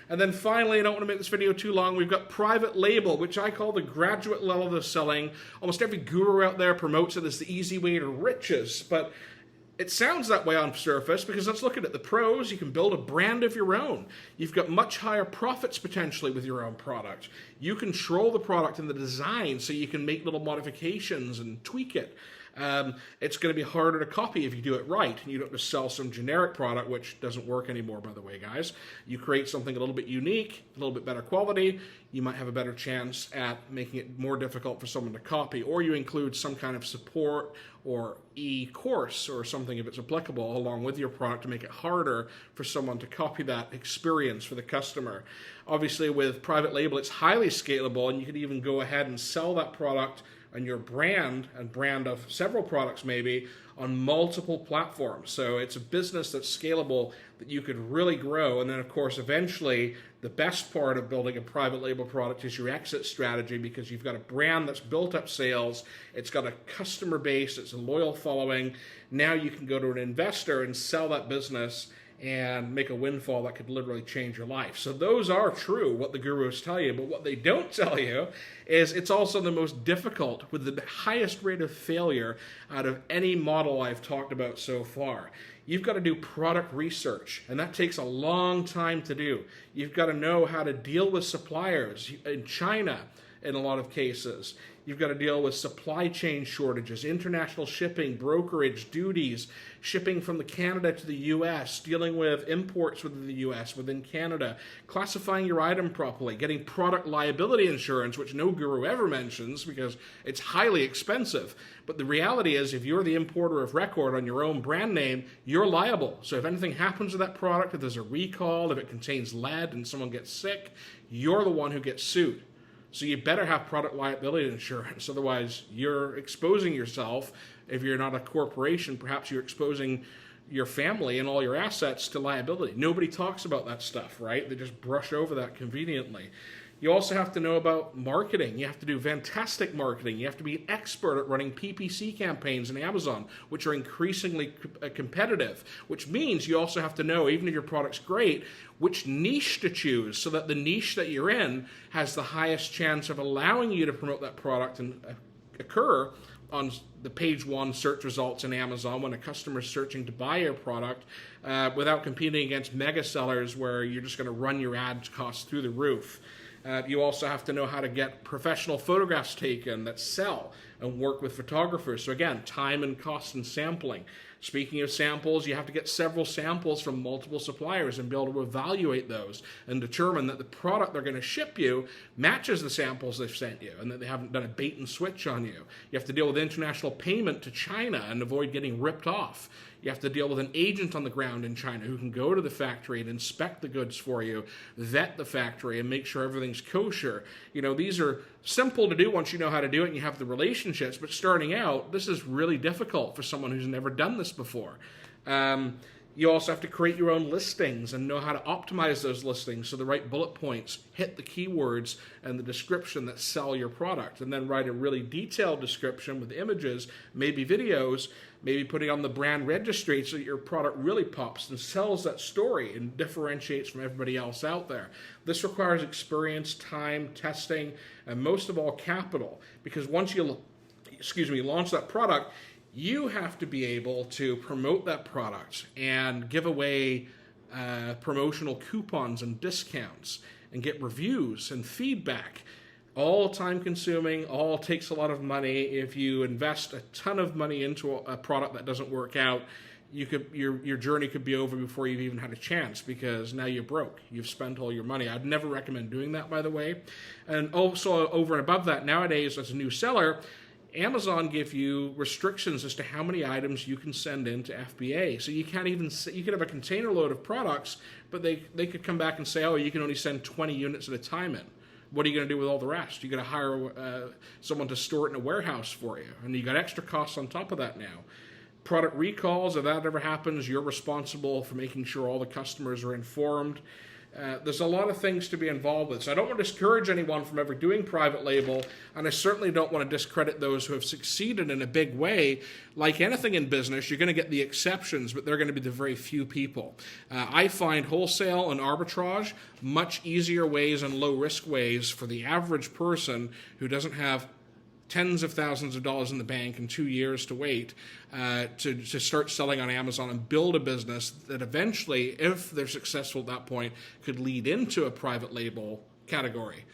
And then finally, I don't want to make this video too long, we've got private label, which I call the graduate level of selling. Almost every guru out there promotes it as the easy way to riches, but it sounds that way on surface because let's look at it. The pros, you can build a brand of your own. You've got much higher profits potentially with your own product. You control the product and the design so you can make little modifications and tweak it. It's going to be harder to copy if you do it right. You don't just sell some generic product, which doesn't work anymore, by the way, guys. You create something a little bit unique, a little bit better quality, you might have a better chance at making it more difficult for someone to copy, or you include some kind of support or e-course or something if it's applicable along with your product to make it harder for someone to copy that experience for the customer. Obviously, with private label, it's highly scalable, and you could even go ahead and sell that product and your brand and brand of several products maybe on multiple platforms. So it's a business that's scalable that you could really grow. And then of course, eventually the best part of building a private label product is your exit strategy, because you've got a brand that's built up sales, it's got a customer base, it's a loyal following. Now you can go to an investor and sell that business and make a windfall that could literally change your life. So those are true, what the gurus tell you, but what they don't tell you is it's also the most difficult with the highest rate of failure out of any model I've talked about so far. You've got to do product research, and that takes a long time to do. You've got to know how to deal with suppliers in China in a lot of cases. You've got to deal with supply chain shortages, international shipping, brokerage, duties, shipping from Canada to the U.S., dealing with imports within the U.S., within Canada, classifying your item properly, getting product liability insurance, which no guru ever mentions because it's highly expensive. But the reality is, if you're the importer of record on your own brand name, you're liable. So if anything happens to that product, if there's a recall, if it contains lead and someone gets sick, you're the one who gets sued. So you better have product liability insurance, otherwise you're exposing yourself. If you're not a corporation, perhaps you're exposing your family and all your assets to liability. Nobody talks about that stuff, right? They just brush over that conveniently. You also have to know about marketing. You have to do fantastic marketing. You have to be an expert at running PPC campaigns in Amazon, which are increasingly competitive, which means you also have to know, even if your product's great, which niche to choose so that the niche that you're in has the highest chance of allowing you to promote that product and occur on the page one search results in Amazon when a customer is searching to buy your product without competing against mega sellers where you're just going to run your ad costs through the roof. You also have to know how to get professional photographs taken that sell and work with photographers. So again, time and cost and sampling. Speaking of samples, you have to get several samples from multiple suppliers and be able to evaluate those and determine that the product they're going to ship you matches the samples they've sent you and that they haven't done a bait and switch on you. You have to deal with international payment to China and avoid getting ripped off. You have to deal with an agent on the ground in China who can go to the factory and inspect the goods for you, vet the factory, and make sure everything's kosher. You know, these are simple to do once you know how to do it and you have the relationships, but starting out, this is really difficult for someone who's never done this before. You also have to create your own listings and know how to optimize those listings so the right bullet points hit the keywords and the description that sell your product, and then write a really detailed description with images, maybe videos, maybe putting on the brand registry so that your product really pops and sells that story and differentiates from everybody else out there. This requires experience, time, testing, and most of all capital, because once you launch that product, you have to be able to promote that product and give away promotional coupons and discounts and get reviews and feedback. All time consuming, all takes a lot of money. If you invest a ton of money into a product that doesn't work out, your journey could be over before you've even had a chance, because now you're broke. You've spent all your money. I'd never recommend doing that, by the way. And also over and above that, nowadays as a new seller, Amazon give you restrictions as to how many items you can send in to FBA. So you could have a container load of products, but they could come back and say, oh, you can only send 20 units at a time in. What are you going to do with all the rest? You're going to hire someone to store it in a warehouse for you, and you got extra costs on top of that now. Product recalls, if that ever happens, you're responsible for making sure all the customers are informed. There's a lot of things to be involved with. So I don't want to discourage anyone from ever doing private label, and I certainly don't want to discredit those who have succeeded in a big way. Like anything in business, you're going to get the exceptions, but they're going to be the very few people. I find wholesale and arbitrage much easier ways and low-risk ways for the average person who doesn't have tens of thousands of dollars in the bank and 2 years to wait to start selling on Amazon and build a business that eventually, if they're successful at that point, could lead into a private label category.